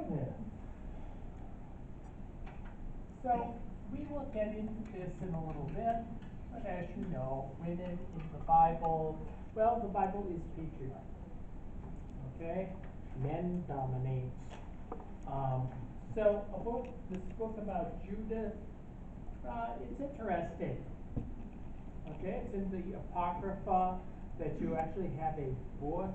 Judith. So we will get into this in a little bit, but as you know, women in the Bible, well, the Bible is patriarchal. Okay? Men dominate. So this book about Judith, it's interesting. Okay, it's in the Apocrypha that you actually have a book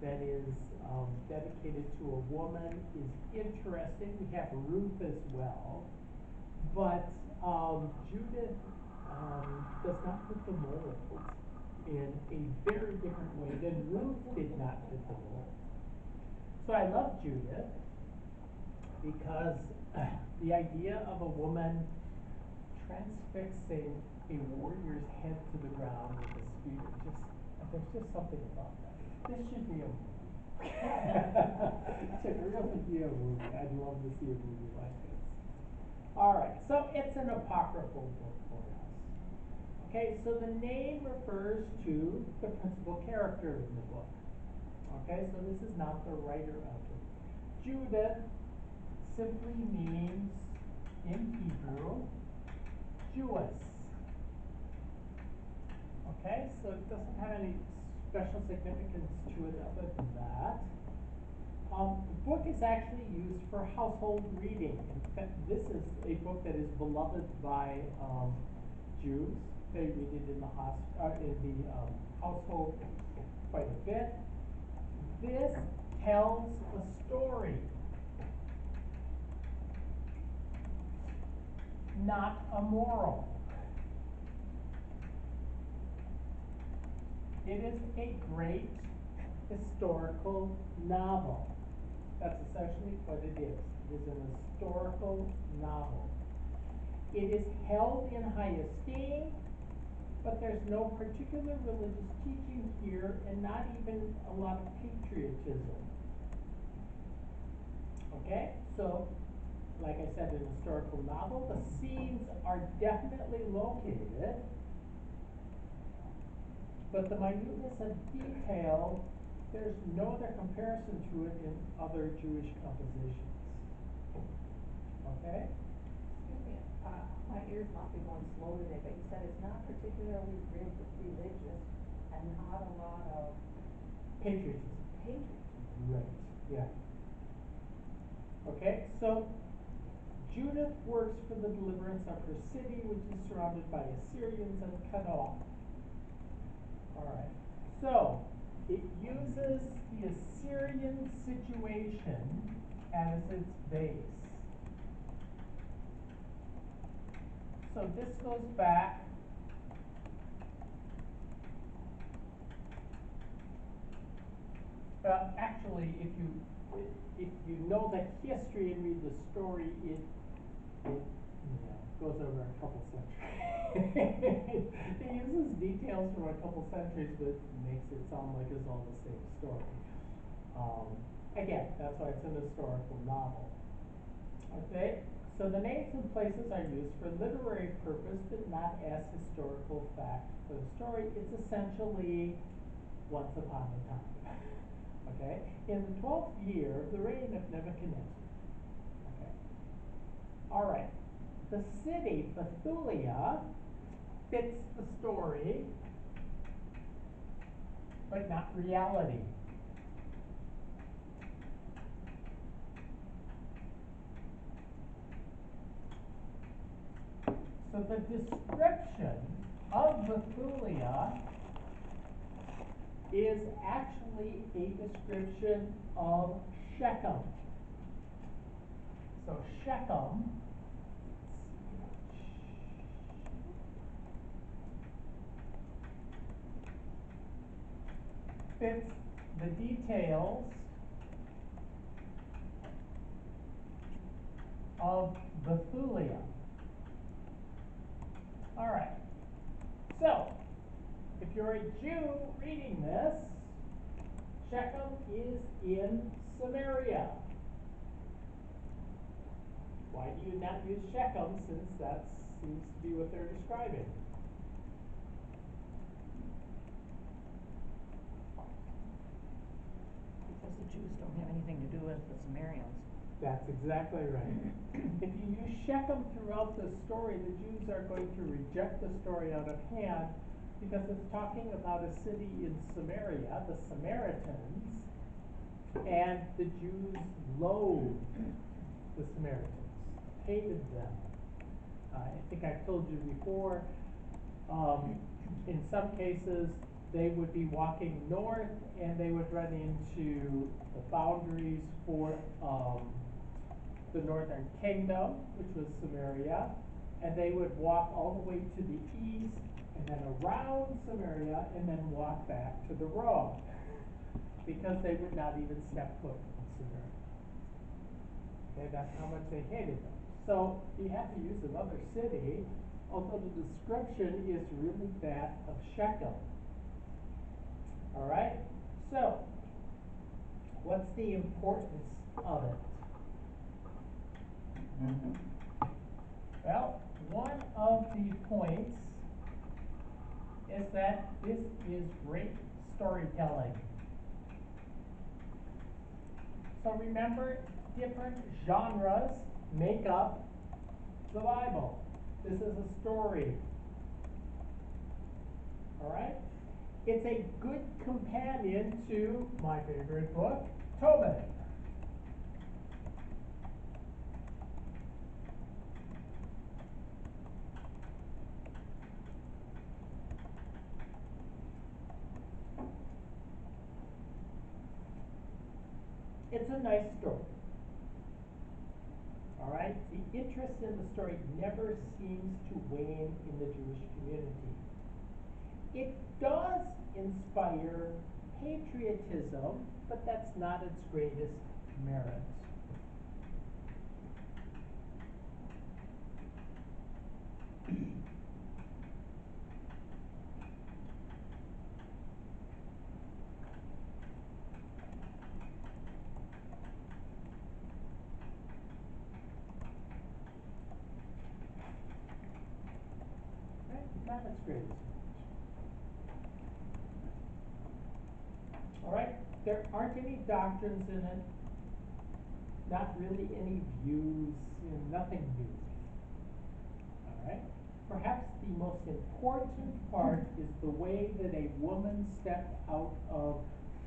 that is dedicated to a woman is interesting. We have Ruth as well. But Judith does not fit the mold in a very different way than Ruth did not fit the mold. So I love Judith because the idea of a woman transfixing a warrior's head to the ground with a spear, there's just something about that. This should be a movie. It should really be a movie. I'd love to see a movie like this. All right, so it's an apocryphal book for us. Okay, so the name refers to the principal character in the book. Okay, so this is not the writer of it. Judith simply means, in Hebrew, Jewess. Okay, so it doesn't have any special significance to it other than that. The book is actually used for household reading. In fact, this is a book that is beloved by Jews. They read it in the household quite a bit. This tells a story, not a moral. It is a great historical novel. That's essentially what it is. It is an historical novel. It is held in high esteem, but there's no particular religious teaching here and not even a lot of patriotism. Okay, so like I said, an historical novel, the scenes are definitely located, but the minuteness of detail, there's no other comparison to it in other Jewish compositions. Okay? Excuse me, my ears must be going slow today, but you said it's not particularly religious and not a lot of Patriotism. patriotism. Right, yeah. Okay, so Judith works for the deliverance of her city, which is surrounded by Assyrians and cut off. All right, so it uses the Assyrian situation as its base. So this goes back actually, if you know the history and read the story, it goes over a couple centuries. It uses details from a couple centuries, but makes it sound like it's all the same story. Again, that's why it's an historical novel. Okay, so the names and places are used for literary purpose, but not as historical fact for the story. It's essentially once upon a time. Okay, in the 12th year of the reign of Nebuchadnezzar. Okay, all right. The city, Bethulia, fits the story, but not reality. So the description of Bethulia is actually a description of Shechem. So Shechem fits the details of Bethulia. All right. So, if you're a Jew reading this, Shechem is in Samaria. Why do you not use Shechem, since that seems to be what they're describing? Because the Jews don't have anything to do with the Samaritans. That's exactly right. If you use Shechem throughout the story, the Jews are going to reject the story out of hand because it's talking about a city in Samaria, the Samaritans, and the Jews loathed the Samaritans, hated them. I think I've told you before, in some cases, they would be walking north and they would run into the boundaries for the northern kingdom, which was Samaria, and they would walk all the way to the east and then around Samaria and then walk back to the road because they would not even step foot in Samaria. Okay, that's how much they hated them. So you have to use another city, although the description is really that of Shechem. All right? So, what's the importance of it? Well, one of the points is that this is great storytelling. So remember, different genres make up the Bible. This is a story. All right? It's a good companion to my favorite book, Tobit. It's a nice story. All right? The interest in the story never seems to wane in the Jewish community. It does inspire patriotism, but that's not its greatest merit. Right? Not its greatest merit. All right? There aren't any doctrines in it, not really any views, nothing new. All right? Perhaps the most important part is the way that a woman stepped out of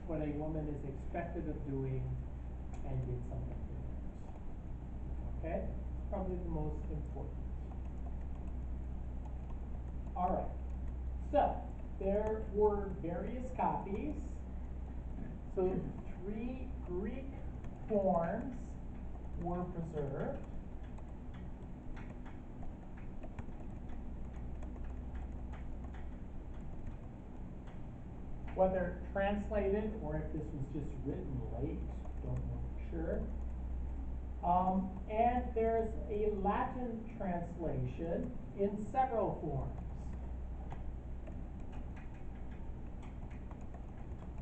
what a woman is expected of doing and did something different. Okay? Probably the most important. All right. So, there were various copies. So 3 Greek forms were preserved. Whether translated or if this was just written late, don't know for sure. And there's a Latin translation in several forms.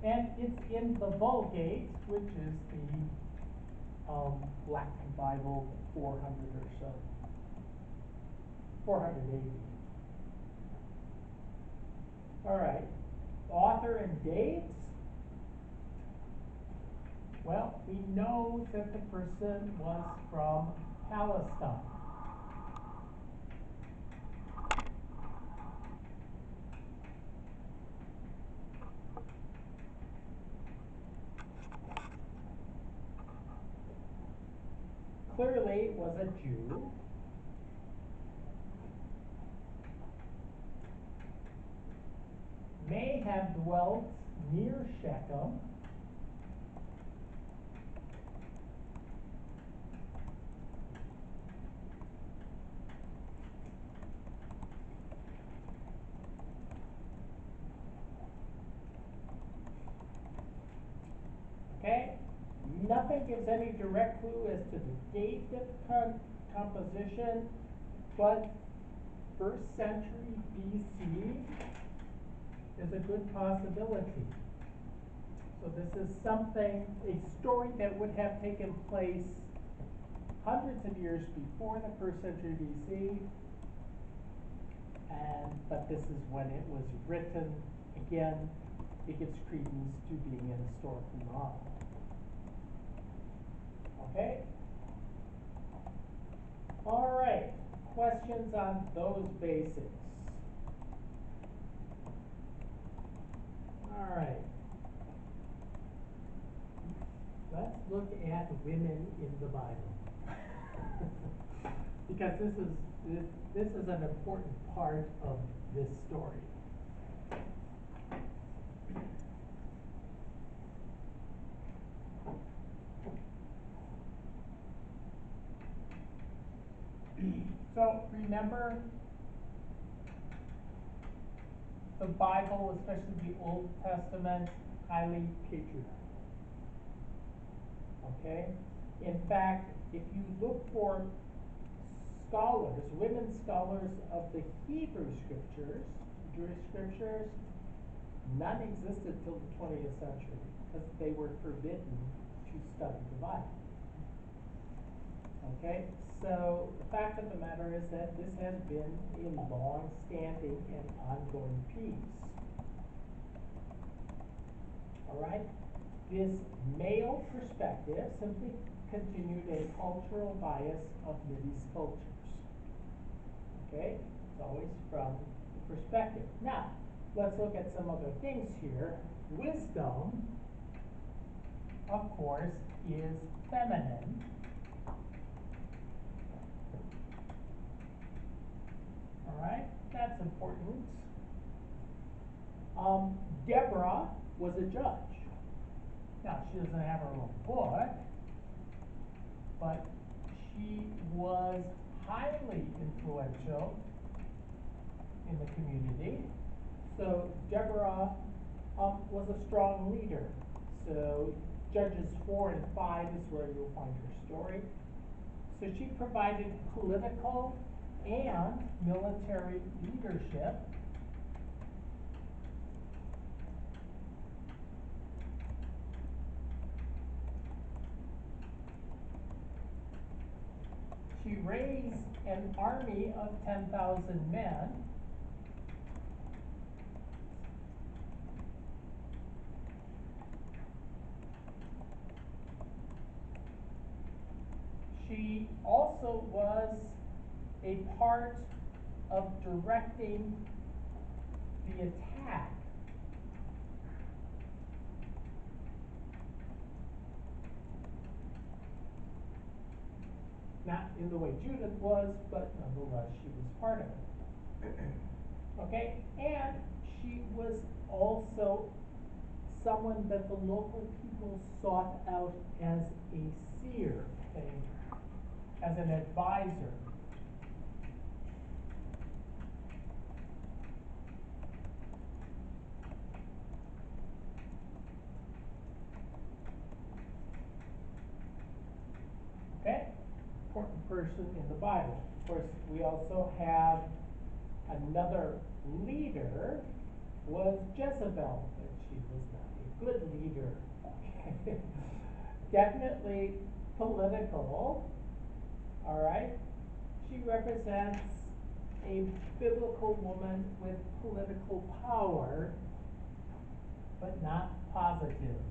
And it's in the Vulgate, which is the Black Bible 400 or so. 480. All right. Author and dates. Well, we know that the person was from Palestine. Clearly was a Jew. May have dwelt near Shechem. Okay? Nothing gives any direct clue as to the date of composition, but 1st century BC is a good possibility. So this is something, a story that would have taken place hundreds of years before the 1st century BC, but this is when it was written. Again, it gives credence to being an historical novel. Okay? questions on those basics? All right. Let's look at women in the Bible. Because this is an important part of this story. So remember, the Bible, especially the Old Testament, highly patriarchal. Okay? In fact, if you look for scholars, women scholars of the Hebrew scriptures, Jewish scriptures, none existed till the 20th century because they were forbidden to study the Bible. Okay? So the fact of the matter is that this has been a long-standing and ongoing piece. All right? This male perspective simply continued a cultural bias of Mideast cultures. Okay? It's always from the perspective. Now, let's look at some other things here. Wisdom, of course, is feminine. All right? That's important. Deborah was a judge. Now, she doesn't have her own book, but she was highly influential in the community. So Deborah was a strong leader. So Judges 4 and 5 is where you'll find her story. So she provided political and military leadership. She raised an army of 10,000 men. She also was a part of directing the attack. Not in the way Judith was, but nonetheless she was part of it. Okay, and she was also someone that the local people sought out as a seer, as an advisor. Okay, important person in the Bible. Of course, we also have another leader was Jezebel, but she was not a good leader. Definitely political, all right? She represents a biblical woman with political power, but not positive.